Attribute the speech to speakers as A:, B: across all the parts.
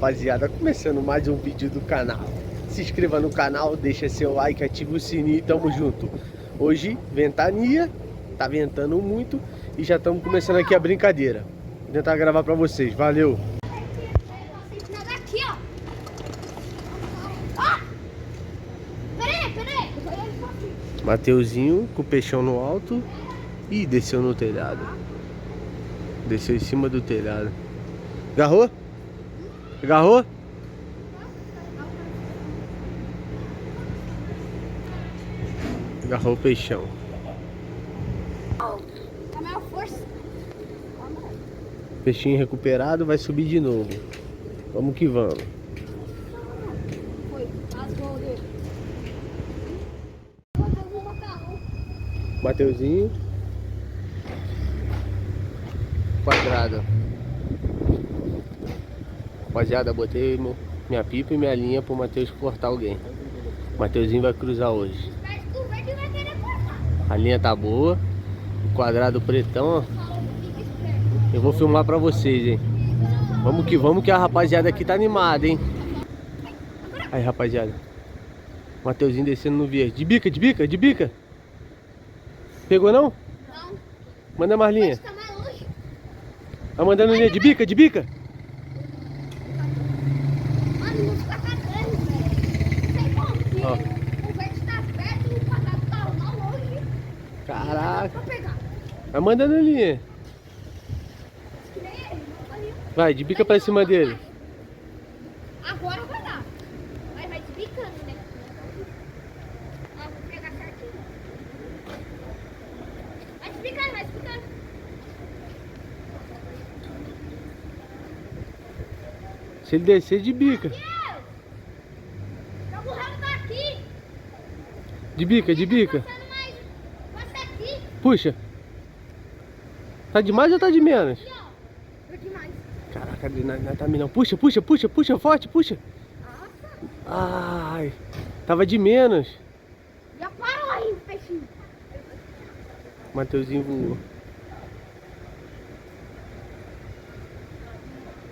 A: rapaziada, começando mais um vídeo do canal. Se inscreva no canal, deixa seu like, ativa o sininho e tamo junto. Hoje, ventania, tá ventando muito e já estamos começando aqui a brincadeira. Vou tentar gravar pra vocês, valeu! Mateuzinho com o peixão no alto e desceu no telhado. Desceu em cima do telhado. Agarrou? Agarrou? Agarrou o peixão. Peixinho recuperado, vai subir de novo. Vamos que vamos. Mateuzinho. Quadrado. Rapaziada, botei minha pipa e minha linha pro Mateus cortar alguém. O Mateuzinho vai cruzar hoje. A linha tá boa. O quadrado pretão, ó. Eu vou filmar pra vocês, hein. Vamos que a rapaziada aqui tá animada, hein. Aí, rapaziada. Mateuzinho descendo no verde. De bica, de bica, de bica. Pegou não? Não. Manda mais linha. Tá mandando linha de bica, de bica.
B: Mano, não fica cagando, velho. Não sei como.
A: Ó.
B: O verde tá perto e o quadrado tá mal longe.
A: Caraca.
B: Pra pegar.
A: Vai mandando linha. Vai, de bica pra cima dele.
B: Agora vai dar. Vai te bicando, né? Ó, vou pegar certinho. Vai te bicando, vai te bicando.
A: Se ele descer, de bica.
B: Joga o rabo daqui.
A: De bica, de bica.
B: Você aqui.
A: Puxa. Tá demais ou tá de menos?
B: Aqui, ó. Tô demais.
A: Caraca, não tá não. Puxa, puxa, puxa, puxa, forte, puxa.
B: Nossa.
A: Ai, tava de menos.
B: Já parou aí, peixinho.
A: Mateuzinho voou.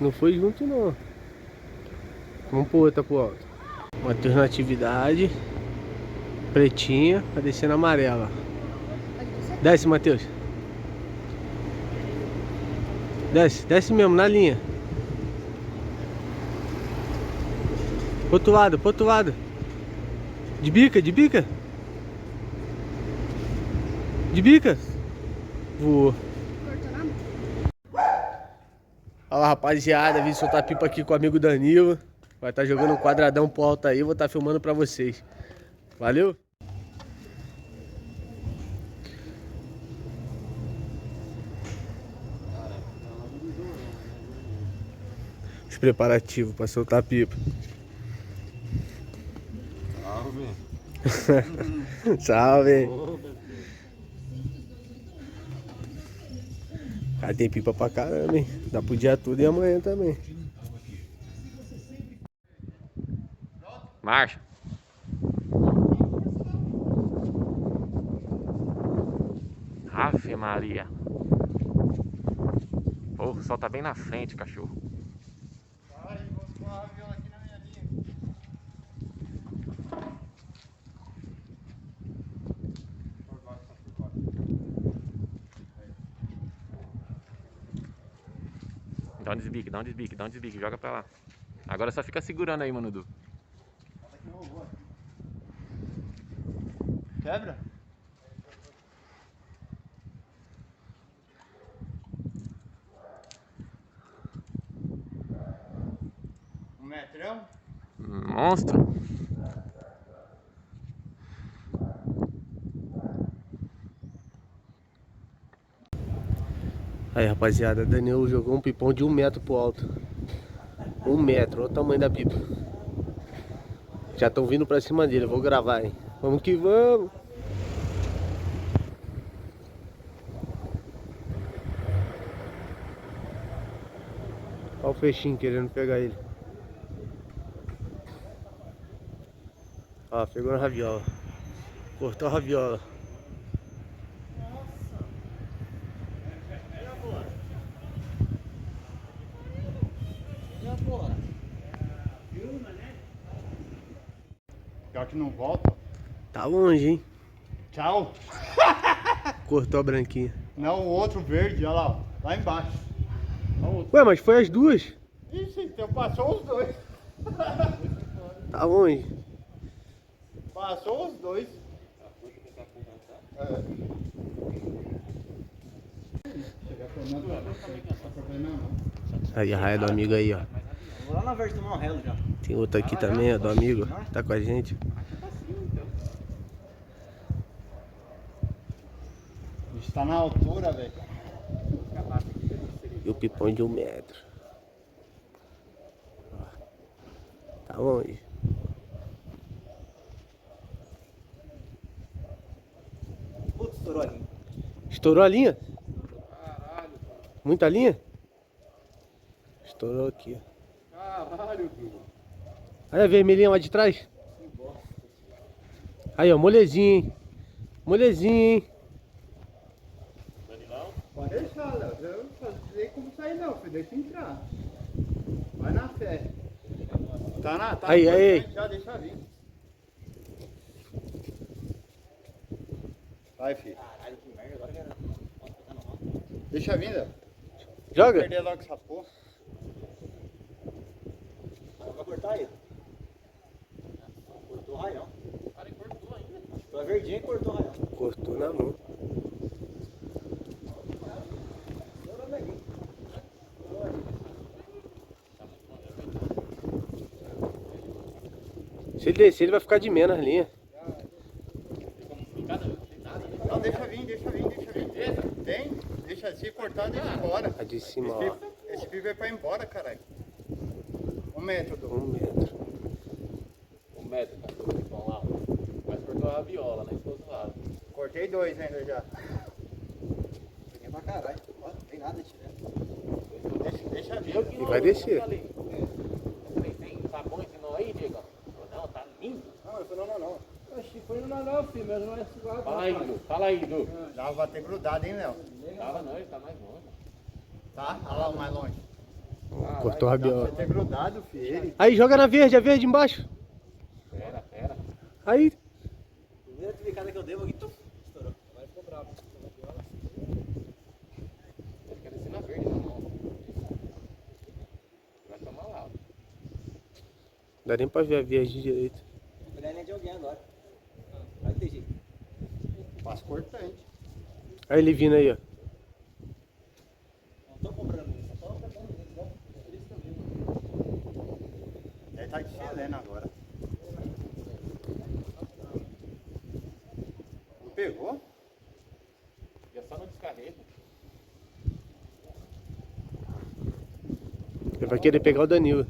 A: Não foi junto não. Vamos pro outra pro alto. Mateus na atividade. Pretinha, tá descendo amarela. Desce, Mateus. Desce, desce mesmo, na linha. Pro outro lado, pro outro lado. De bica, de bica. De bica. Voou. Olha lá, rapaziada, vim soltar pipa aqui com o amigo Danilo. Vai estar jogando um quadradão pro alto aí, vou estar filmando pra vocês. Valeu? Os preparativos pra soltar pipa. Salve! Salve! Cara, tem pipa pra caramba, hein? Dá pro dia todo e amanhã também. Marcha! Ave Maria! Pô, o sol tá bem na frente, cachorro. Dá um desbique, dá um desbique, dá um desbique, joga pra lá. Agora só fica segurando aí, Mano Du.
C: Quebra? Um metrão?
A: Monstro. Aí, rapaziada, Daniel jogou um pipão de 1 metro pro alto. 1 metro, olha o tamanho da pipa. Já estão vindo pra cima dele, eu vou gravar, hein. Vamos que vamos. Olha o peixinho querendo pegar ele. Ó, pegou na raviola. Cortou a raviola.
C: E agora? Pior que não volta.
A: Tá longe, hein?
C: Tchau.
A: Cortou a branquinha.
C: Não, o outro verde, olha lá, ó, lá embaixo.
A: Ué, mas foi as duas.
C: Ixi, então passou os dois.
A: Tá longe.
C: Passou os dois. É.
A: Aí a raia do amigo aí, ó.
D: Vou lá na verde tomar um relo já.
A: Tem outro aqui também, ó, do amigo. Tá com a gente.
C: Está na altura, velho.
A: E o pipão de 1 metro. Ó, tá longe.
D: Putz, estourou ali.
A: Estourou a linha? Muita linha? Estourou aqui, ó.
C: Caralho, Bruno.
A: Olha a vermelhinha lá de trás. Aí, ó, molezinho, hein? Molezinho, hein?
C: Pode deixar, Léo. Eu não sei como sair não, filho. Deixa entrar. Vai na fé. Tá
A: Aí,
C: na
A: aí.
C: frente já, deixa vir. Vai, filho.
D: Caralho, que merda. Agora quero.
C: Deixa vir, Léo.
A: Joga.
C: Perder logo essa porra.
D: Vai cortar ele. Cortou o raião. Cara, cortou ainda. Foi a verdinha e cortou o raião.
A: Cortou na mão. Se ele descer, ele vai ficar de menos na linha.
C: Não, deixa vir, deixa vir, deixa vir. Tem? Deixa se cortar, deixa embora.
A: A de cima, ó.
C: Esse pico é pra ir embora, caralho. 1 metro, Du.
A: 1 metro.
E: 1 metro, cara, do pipão lá. Mas cortou a viola, né? Do outro lado.
C: Cortei 2 ainda já.
D: Peguei pra caralho. Ó, não tem nada de tirar.
C: Deixa vir.
A: E vai descer.
E: Eu falei, tem sabão esse não aí, Diego? Não, tá lindo.
C: Não, eu falei, não.
F: Oxi, foi no Natal, filho, mas não é suave.
E: Fala aí, Du.
C: Dava pra ter grudado, hein, Léo?
E: Tava não, ele tá mais longe.
C: Tá? Olha lá o mais longe.
A: Cortou a
C: Dava
A: biola.
C: pra ter grudado, filho.
A: Aí, joga na verde, a verde embaixo.
E: Pera.
A: Aí.
D: Primeira picada que eu dei, eu estourou.
F: Vai ficou bravo.
E: Ele quer descer na verde, na mão. Vai tomar lá.
A: Não dá nem pra ver a verde direito.
D: Vou pegar a linha de alguém agora. Vai ter jeito.
C: Passo cortante.
A: Aí ele vindo aí, ó.
D: Não tô comprando isso, só tô comprando isso, né? Por isso que eu vi.
C: Ele tá de chilena agora. Não pegou?
E: E é só no descarrego.
A: Ele vai querer pegar o Danilo.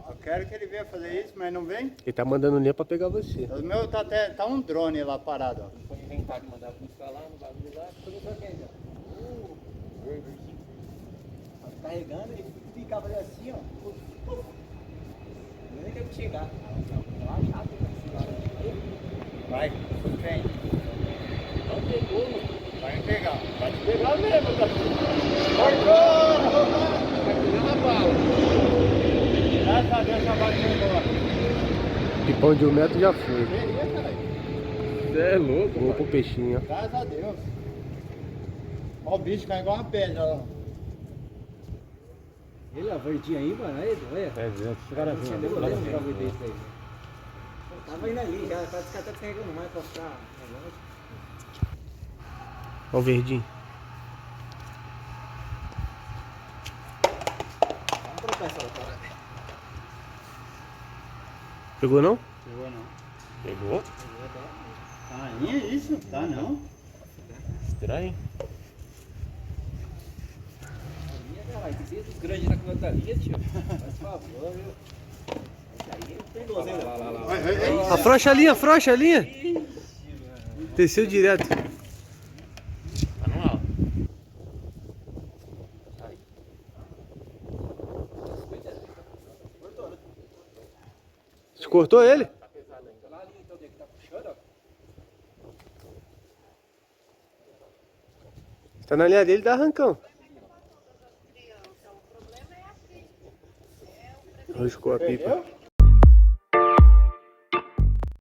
C: Eu quero que ele venha fazer isso, mas não vem.
A: Ele tá mandando linha pra pegar você.
C: O meu tá um drone lá parado, ó.
E: Foi inventar de mandar buscar lá no bagulho lá.
D: Tudo pra quem já? Carregando, ele fica fazendo assim, ó. Nem tem que chegar. Lá chato,
C: Vai, vem.
E: Não pegou, mano.
C: Vai me pegar.
E: Vai te pegar mesmo, tá?
C: Cortou!
E: Vai pegar na bala.
C: Graças a Deus já vai embora.
A: Pipão de 1 metro já foi.
C: Queria, caralho.
E: Você é louco,
A: Vou pro peixinho, ó.
C: Graças a Deus. Ó, o bicho cai igual uma pedra, ó.
F: Ele, a verdinha aí, mano, aí, olha.
E: É, esse cara
F: Você
E: vindo.
F: demorou um bagulho desse aí.
D: Tava indo ali, já tá descarregando mais pra ficar.
A: Ó o verdinho.
D: Vamos trocar essa outra.
A: Pegou não?
C: Pegou não.
E: Pegou?
C: Tá aí, é isso? Tá não.
E: Estranho.
F: Caralho, que dedo grande na conta da linha, tio. Faz favor, viu?
D: Tem 12 ainda.
C: Lá.
A: Afrouxa a linha. Desceu direto.
E: Tá no alto.
A: Você cortou ele?
E: Tá pesado ainda.
F: Lá ali, então, que tá puxando, ó.
A: Você tá na linha dele, dá arrancão. Roscou a pipa.
C: Perdeu?